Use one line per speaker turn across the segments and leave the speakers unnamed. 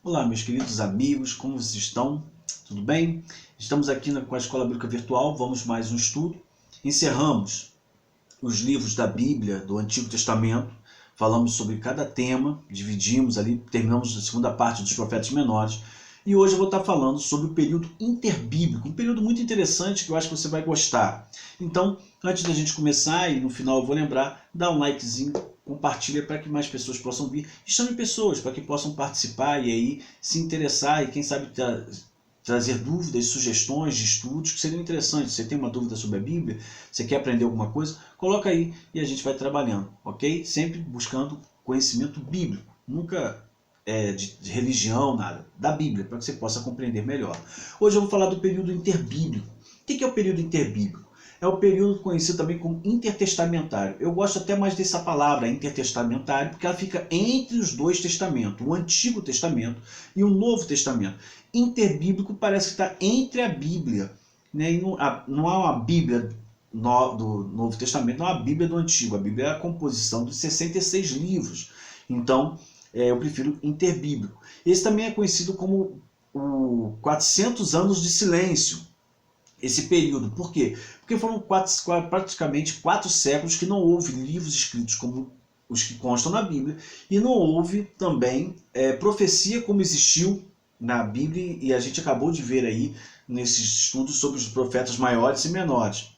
Olá, meus queridos amigos, como vocês estão? Tudo bem? Estamos aqui com a Escola Bíblica Virtual, vamos mais um estudo. Encerramos os livros da Bíblia, do Antigo Testamento, falamos sobre cada tema, dividimos ali, terminamos a segunda parte dos profetas menores, e hoje eu vou estar falando sobre o período interbíblico, um período muito interessante que eu acho que você vai gostar. Então, antes da gente começar, e no final eu vou lembrar, dá um likezinho, compartilha para que mais pessoas possam vir, e chame pessoas para que possam participar e aí se interessar e quem sabe trazer dúvidas, sugestões de estudos que seriam interessantes. Você tem uma dúvida sobre a Bíblia, você quer aprender alguma coisa, coloca aí e a gente vai trabalhando, ok? Sempre buscando conhecimento bíblico, nunca de religião, nada, da Bíblia, para que você possa compreender melhor. Hoje eu vou falar do período interbíblico. O que é o período interbíblico? É o período conhecido também como intertestamentário. Eu gosto até mais dessa palavra, intertestamentário, porque ela fica entre os dois testamentos, o Antigo Testamento e o Novo Testamento. Interbíblico parece que está entre a Bíblia, né? E não há uma Bíblia do Novo Testamento, não há uma Bíblia do Antigo. A Bíblia é a composição de 66 livros. Então, eu prefiro interbíblico. Esse também é conhecido como o 400 anos de silêncio. Esse período. Por quê? Porque foram praticamente 4 séculos que não houve livros escritos como os que constam na Bíblia e não houve também profecia como existiu na Bíblia, e a gente acabou de ver aí nesses estudos sobre os profetas maiores e menores.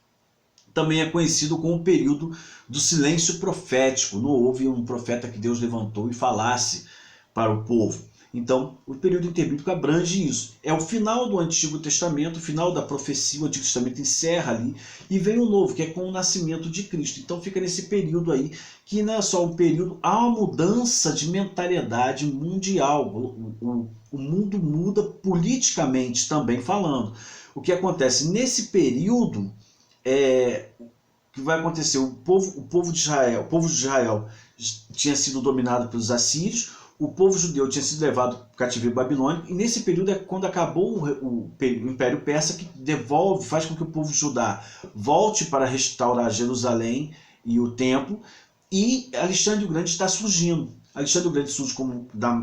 Também é conhecido como o período do silêncio profético. Não houve um profeta que Deus levantou e falasse para o povo. Então, o período interbíblico abrange isso. É o final do Antigo Testamento, o final da profecia, o Antigo Testamento encerra ali, e vem o Novo, que é com o nascimento de Cristo. Então fica nesse período aí, que não é só um período, há uma mudança de mentalidade mundial. O mundo muda politicamente também falando. O que acontece nesse período que vai acontecer? O povo de Israel tinha sido dominado pelos assírios. O povo judeu tinha sido levado para o cativeiro babilônico, e nesse período é quando acabou o Império Persa, que faz com que o povo judá volte para restaurar Jerusalém e o templo, e Alexandre o Grande está surgindo. Alexandre o Grande surge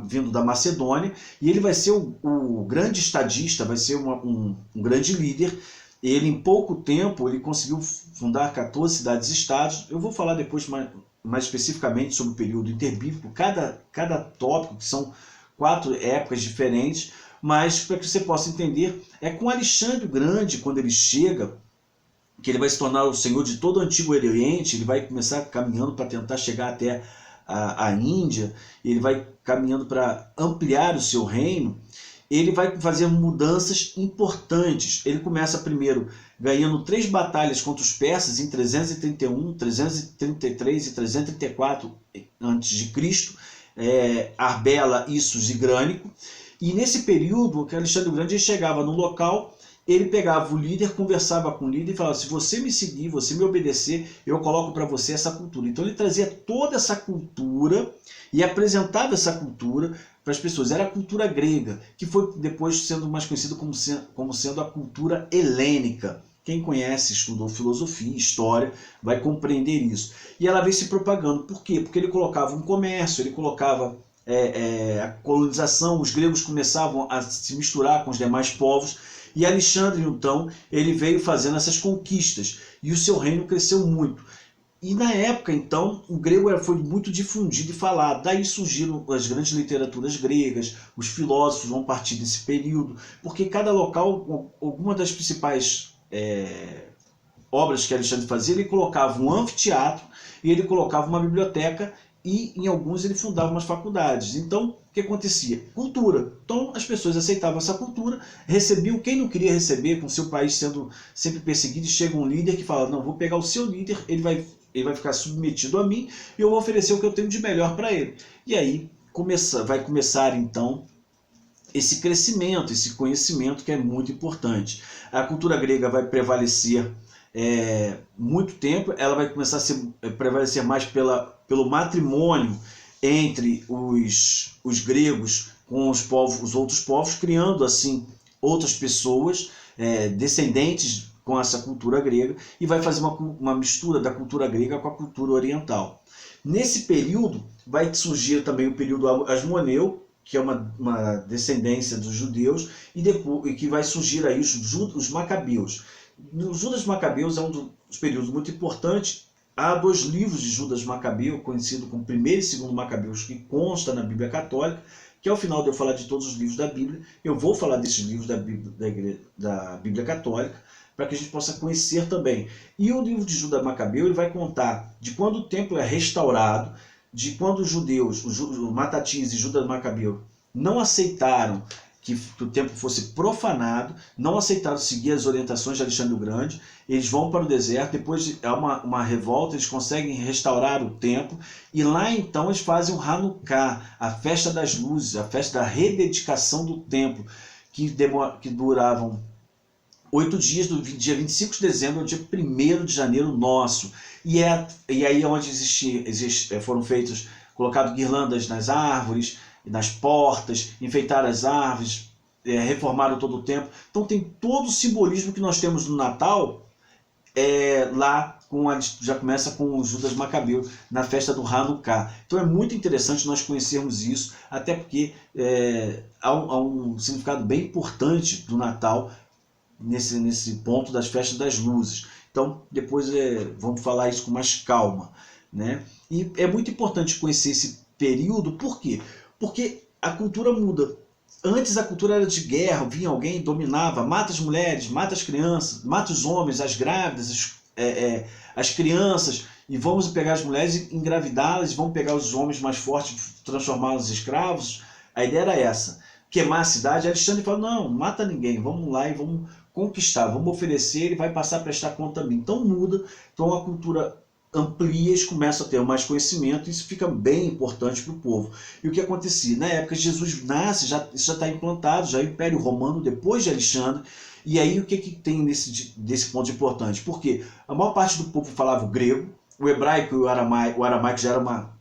vindo da Macedônia, e ele vai ser o grande estadista, vai ser um grande líder. Ele, em pouco tempo, ele conseguiu fundar 14 cidades-estados. Eu vou falar depois mais especificamente sobre o período interbíblico, cada tópico, que são 4 épocas diferentes, mas para que você possa entender, é com Alexandre o Grande, quando ele chega, que ele vai se tornar o senhor de todo o Antigo Oriente. Ele vai começar caminhando para tentar chegar até a Índia, ele vai caminhando para ampliar o seu reino. Ele vai fazer mudanças importantes. Ele começa primeiro ganhando 3 batalhas contra os persas em 331, 333 e 334 a.C., Arbela, Issos e Grânico. E nesse período, o Alexandre o Grande chegava no local, ele pegava o líder, conversava com o líder e falava: se você me seguir, você me obedecer, eu coloco para você essa cultura. Então ele trazia toda essa cultura e apresentava essa cultura para as pessoas. Era a cultura grega, que foi depois sendo mais conhecida como sendo a cultura helênica. Quem conhece, estudou filosofia, história, vai compreender isso. E ela veio se propagando. Por quê? Porque ele colocava um comércio, ele colocava a colonização, os gregos começavam a se misturar com os demais povos, e Alexandre, então, ele veio fazendo essas conquistas, e o seu reino cresceu muito. E na época, então, o grego foi muito difundido e falado. Daí surgiram as grandes literaturas gregas, os filósofos vão partir desse período, porque cada local, alguma das principais obras que Alexandre fazia, ele colocava um anfiteatro e ele colocava uma biblioteca, e em alguns ele fundava umas faculdades. Então, o que acontecia? Cultura. Então, as pessoas aceitavam essa cultura, recebiam quem não queria receber, com o seu país sendo sempre perseguido, e chega um líder que fala: não, vou pegar o seu líder, ele vai ficar submetido a mim, e eu vou oferecer o que eu tenho de melhor para ele. E aí vai começar, então, esse crescimento, esse conhecimento que é muito importante. A cultura grega vai prevalecer muito tempo, ela vai começar a prevalecer mais pelo matrimônio entre os gregos com os outros povos, criando assim outras pessoas descendentes com essa cultura grega, e vai fazer uma mistura da cultura grega com a cultura oriental. Nesse período vai surgir também o período asmoneu, que é uma descendência dos judeus, e depois e que vai surgir aí os Macabeus. O Judas Macabeus é um dos períodos muito importantes. Há 2 livros de Judas Macabeu, conhecido como 1º e 2º Macabeus, que consta na Bíblia Católica, que ao final de eu falar de todos os livros da Bíblia, eu vou falar desses livros da Bíblia Católica, para que a gente possa conhecer também. E o livro de Judas Macabeu ele vai contar de quando o templo é restaurado, de quando os judeus, o Matatias e Judas Macabeu, não aceitaram que o templo fosse profanado, não aceitaram seguir as orientações de Alexandre o Grande, eles vão para o deserto, depois há uma revolta, eles conseguem restaurar o templo, e lá então eles fazem o Hanukkah, a festa das luzes, a festa da rededicação do templo, que duravam 8 dias, do dia 25 de dezembro ao dia 1º de janeiro nosso. E aí é onde foram feitos, colocadas guirlandas nas árvores, nas portas, enfeitaram as árvores, reformaram todo o templo. Então tem todo o simbolismo que nós temos no Natal, lá já começa com o Judas Macabeu, na festa do Hanukkah. Então é muito interessante nós conhecermos isso, até porque há um significado bem importante do Natal, nesse ponto das festas das luzes. Então depois vamos falar isso com mais calma, né? E é muito importante conhecer esse período. Por quê? Porque a cultura muda. Antes a cultura era de guerra, vinha alguém, dominava, mata as mulheres, mata as crianças, mata os homens, as grávidas, as crianças, e vamos pegar as mulheres e engravidá-las, e vamos pegar os homens mais fortes, transformá-los em escravos. A ideia era essa, queimar a cidade. Alexandre falou, não mata ninguém, vamos lá e vamos conquistar, vamos oferecer, ele vai passar a prestar conta a mim. Então muda, então a cultura amplia, eles começam a ter mais conhecimento, e isso fica bem importante para o povo. E o que acontecia? Na época que Jesus nasce, isso já está implantado, já é o Império Romano, depois de Alexandre, e aí o que tem desse ponto importante? Porque a maior parte do povo falava o grego, o hebraico e o aramaico já era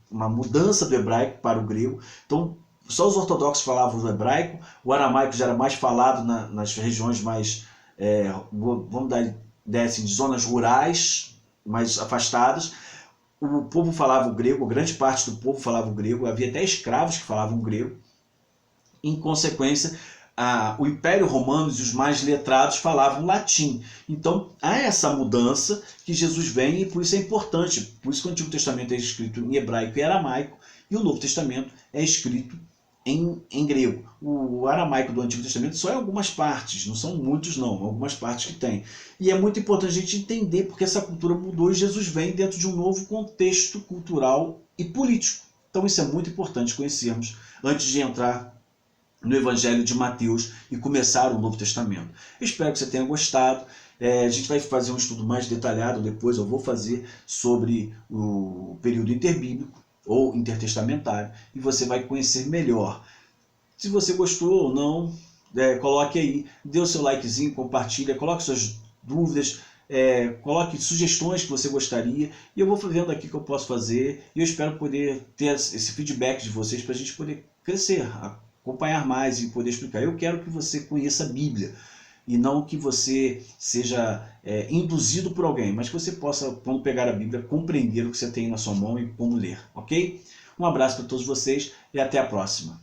uma mudança do hebraico para o grego, então só os ortodoxos falavam o hebraico, o aramaico já era mais falado nas regiões mais, vamos dar ideia assim, de zonas rurais, mais afastadas. O povo falava o grego, grande parte do povo falava o grego, havia até escravos que falavam grego. Em consequência, o Império Romano e os mais letrados falavam latim. Então há essa mudança que Jesus vem, e por isso é importante. Por isso que o Antigo Testamento é escrito em hebraico e aramaico, e o Novo Testamento é escrito em grego. O aramaico do Antigo Testamento só é algumas partes, não são muitos não, algumas partes que tem. E é muito importante a gente entender porque essa cultura mudou e Jesus vem dentro de um novo contexto cultural e político. Então isso é muito importante conhecermos antes de entrar no Evangelho de Mateus e começar o Novo Testamento. Espero que você tenha gostado. A gente vai fazer um estudo mais detalhado, depois eu vou fazer sobre o período interbíblico ou intertestamentário, e você vai conhecer melhor. Se você gostou ou não, coloque aí, dê o seu likezinho, compartilha, coloque suas dúvidas, coloque sugestões que você gostaria, e eu vou vendo aqui o que eu posso fazer, e eu espero poder ter esse feedback de vocês para a gente poder crescer, acompanhar mais e poder explicar. Eu quero que você conheça a Bíblia, e não que você seja induzido por alguém, mas que você possa, quando pegar a Bíblia, compreender o que você tem na sua mão e como ler, ok? Um abraço para todos vocês e até a próxima.